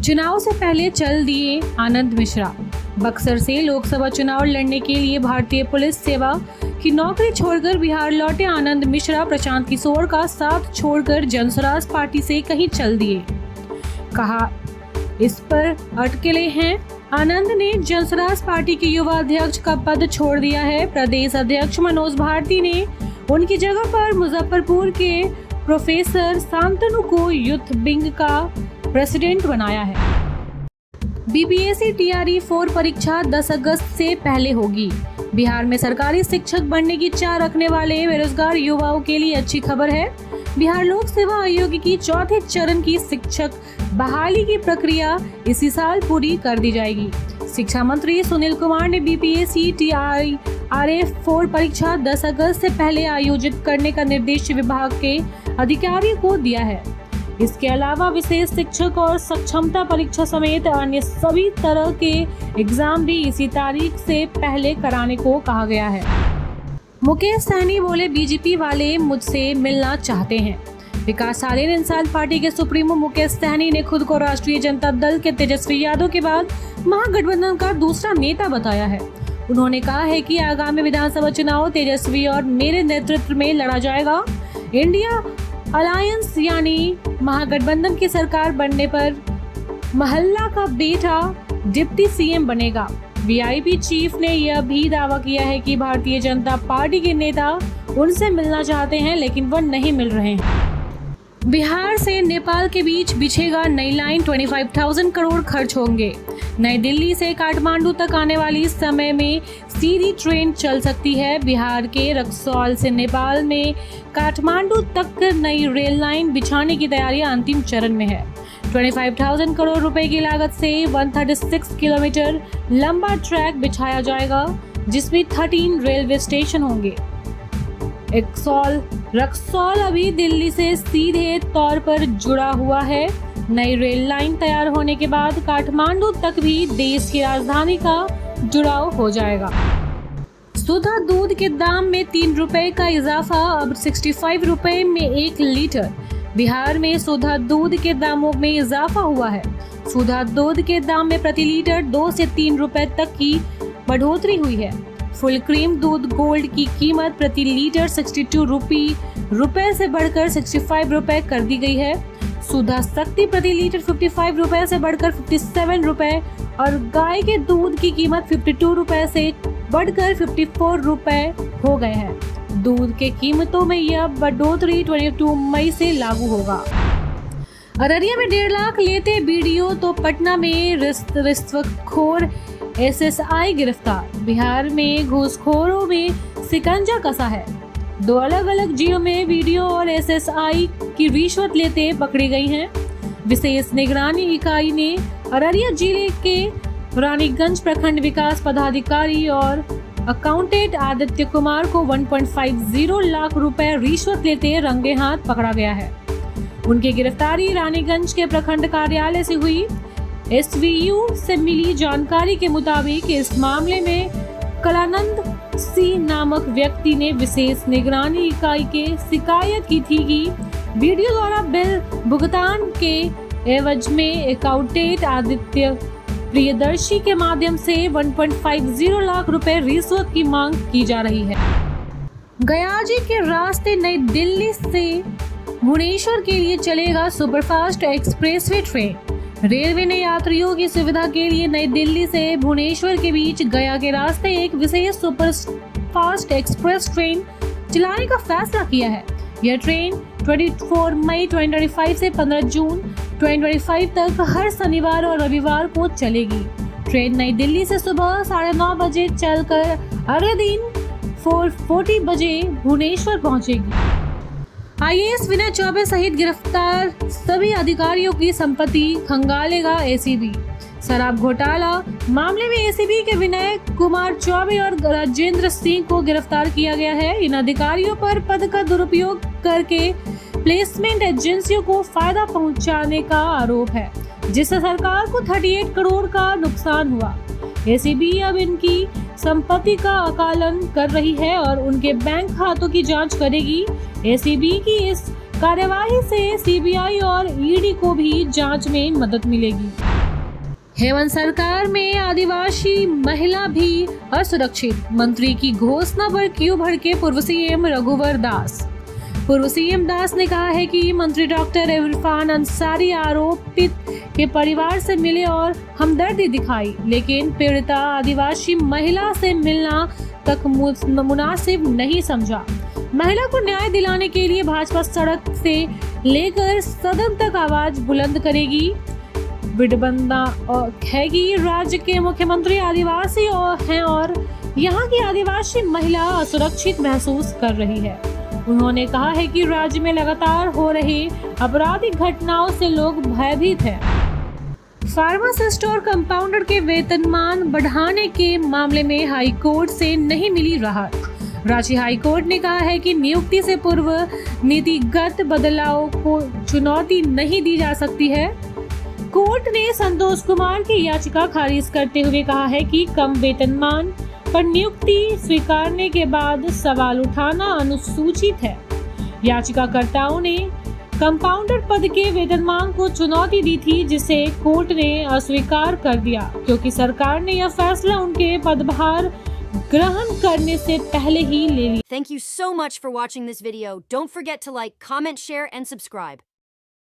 चुनाव से पहले चल दिए आनंद मिश्रा। बक्सर से लोकसभा चुनाव लड़ने के लिए भारतीय पुलिस सेवा की नौकरी छोड़कर बिहार लौटे आनंद मिश्रा प्रशांत किशोर का साथ छोड़कर जनस्वराज पार्टी से कहीं चल दिए। कहा, इस पर अटकले हैं। आनंद ने जनस्वराज पार्टी के युवा अध्यक्ष का पद छोड़ दिया है। प्रदेश अध्यक्ष मनोज भारती ने उनकी जगह पर मुजफ्फरपुर के प्रोफेसर शांतनु को यूथ विंग का प्रेसिडेंट बनाया है। बीपीएससी टीआरई 4 परीक्षा 10 अगस्त से पहले होगी। बिहार में सरकारी शिक्षक बनने की चाह रखने वाले बेरोजगार युवाओं के लिए अच्छी खबर है। बिहार लोक सेवा आयोग की चौथे चरण की शिक्षक बहाली की प्रक्रिया इसी साल पूरी कर दी जाएगी। शिक्षा मंत्री सुनील कुमार ने बीपीएससी टीआरई 4 परीक्षा 10 अगस्त से पहले आयोजित करने का निर्देश विभाग के अधिकारियों को दिया है। इसके अलावा विशेष शिक्षक और सक्षमता परीक्षा समेत अन्य सभी तरह के एग्जाम भी इसी तारीख से पहले कराने को कहा गया है। मुकेश सहनी बोले, बीजेपी वाले मुझसे मिलना चाहते हैं। विकासशील इंसान पार्टी के सुप्रीमो मुकेश सहनी ने खुद को राष्ट्रीय जनता दल के तेजस्वी यादव के बाद महागठबंधन का दूसरा नेता बताया है। उन्होंने कहा है कि आगामी विधानसभा चुनाव तेजस्वी और मेरे नेतृत्व में लड़ा जाएगा। इंडिया अलायंस यानी महागठबंधन की सरकार बनने पर महल्ला का बेटा डिप्टी सीएम बनेगा। वीआईपी चीफ ने यह भी दावा किया है कि भारतीय जनता पार्टी के नेता उनसे मिलना चाहते हैं, लेकिन वह नहीं मिल रहे हैं। बिहार से नेपाल के बीच बिछेगा नई लाइन, 25,000 करोड़ खर्च होंगे। नई दिल्ली से काठमांडू तक आने वाली समय में सीधी ट्रेन चल सकती है। बिहार के रक्सौल से नेपाल में काठमांडू तक नई रेल लाइन बिछाने की तैयारियां अंतिम चरण में है। 25,000 करोड़ रुपए की लागत से 136 किलोमीटर लंबा ट्रैक बिछाया जाएगा, जिसमें 13 रेलवे स्टेशन होंगे। रक्सौल अभी दिल्ली से सीधे तौर पर जुड़ा हुआ है। नई रेल लाइन तैयार होने के बाद काठमांडू तक भी देश की राजधानी का जुड़ाव हो जाएगा। सुधा दूध के दाम में 3 रुपए का इजाफा, अब 65 रुपए में 1 लीटर। बिहार में सुधा दूध के दामों में इजाफा हुआ है। सुधा दूध के दाम में प्रति लीटर 2 से 3 रुपए तक की बढ़ोतरी हुई है। फुल क्रीम दूध गोल्ड की कीमत प्रति लीटर 62 रुपए से बढ़कर 65 रुपए कर दी गई है। सुधा शक्ति प्रति लीटर 55 रुपए से बढ़कर 57 रुपए और गाय के दूध की कीमत 52 रुपए से बढ़कर 54 रुपए हो गए हैं। दूध के कीमतों में यह बढ़ोतरी 22 मई से लागू होगा। अररिया में 1.5 लाख लेते वीडियो तो पटना में रिश्वतखोर एसएसआई गिरफ्तार। बिहार में घूसखोरों में शिकंजा कसा है। 2 अलग अलग जिलों में वीडियो और एसएसआई की रिश्वत लेते पकड़ी गई हैं। विशेष निगरानी इकाई ने अररिया जिले के रानीगंज प्रखंड विकास पदाधिकारी और अकाउंटेंट आदित्य कुमार को 1.50 लाख रुपए रिश्वत लेते रंगे हाथ पकड़ा गया है। उनकी गिरफ्तारी रानीगंज के प्रखंड कार्यालय से हुई। एसवीयू से मिली जानकारी के मुताबिक इस मामले में कलानंद सी नामक व्यक्ति ने विशेष निगरानी इकाई के शिकायत की थी कि वीडियो द्वारा बिल भुगतान के एवज में अकाउंटेंट आदित्य प्रियदर्शी के माध्यम से 1.50 लाख रुपए रिश्वत की मांग की जा रही है। गयाजी के रास्ते नई दिल्ली से भुवनेश्वर के लिए चलेगा सुपरफास्ट एक्सप्रेसवे ट्रेन। रेलवे ने यात्रियों की सुविधा के लिए नई दिल्ली से भुवनेश्वर के बीच गया के रास्ते एक विशेष सुपरफास्ट एक्सप्रेस ट्रेन चलाने का फैसला किया है। यह ट्रेन 24 मई 2025 से 15 जून 2025 तक हर शनिवार और रविवार को चलेगी। ट्रेन नई दिल्ली से सुबह 9:30 बजे चलकर अगले दिन 4:40 बजे भुवनेश्वर पहुंचेगी। आईएएस विनय चौबे सहित गिरफ्तार सभी अधिकारियों की संपत्ति खंगालेगा एसीबी। शराब घोटाला मामले में एसीबी के विनय कुमार चौबे और राजेंद्र सिंह को गिरफ्तार किया गया है। इन अधिकारियों पर पद का दुरुपयोग करके प्लेसमेंट एजेंसियों को फायदा पहुंचाने का आरोप है, जिससे सरकार को 38 करोड़ का नुकसान हुआ। एसीबी अब इनकी संपत्ति का आकलन कर रही है और उनके बैंक खातों की जांच करेगी। एसीबी की इस कार्यवाही से सीबीआई और ईडी को भी जांच में मदद मिलेगी। हेमंत सरकार में आदिवासी महिला भी असुरक्षित, मंत्री की घोषणा पर क्यों भड़के पूर्व सीएम रघुवर दास। पूर्व सीएम दास ने कहा है कि मंत्री डॉक्टर इरफान अंसारी आरोपित के परिवार से मिले और हमदर्दी दिखाई, लेकिन पीड़िता आदिवासी महिला से मिलना तक मुनासिब नहीं समझा। महिला को न्याय दिलाने के लिए भाजपा सड़क से लेकर सदन तक आवाज बुलंद करेगी। विडंबना है कि राज्य के मुख्यमंत्री आदिवासी हैं और यहाँ की आदिवासी महिला असुरक्षित महसूस कर रही है। उन्होंने कहा है कि राज्य में लगातार हो रही आपराधिक घटनाओं से लोग भयभीत हैं। फार्मासिस्ट और कंपाउंडर के वेतनमान बढ़ाने के मामले में हाई कोर्ट से नहीं मिली राहत। रांची हाई कोर्ट ने कहा है कि नियुक्ति से पूर्व नीतिगत बदलाव को चुनौती नहीं दी जा सकती है। कोर्ट ने संतोष कुमार की याचिका खारिज करते हुए कहा है कि कम वेतनमान पर नियुक्ति स्वीकारने के बाद सवाल उठाना अनुचित है। याचिकाकर्ताओं ने कंपाउंडर पद के वेतनमान को चुनौती दी थी, जिसे कोर्ट ने अस्वीकार कर दिया क्योंकि सरकार ने यह फैसला उनके पदभार ग्रहण करने से पहले ही ले लिया। Thank you so much for watching this video. Don't forget to like, comment, share and subscribe.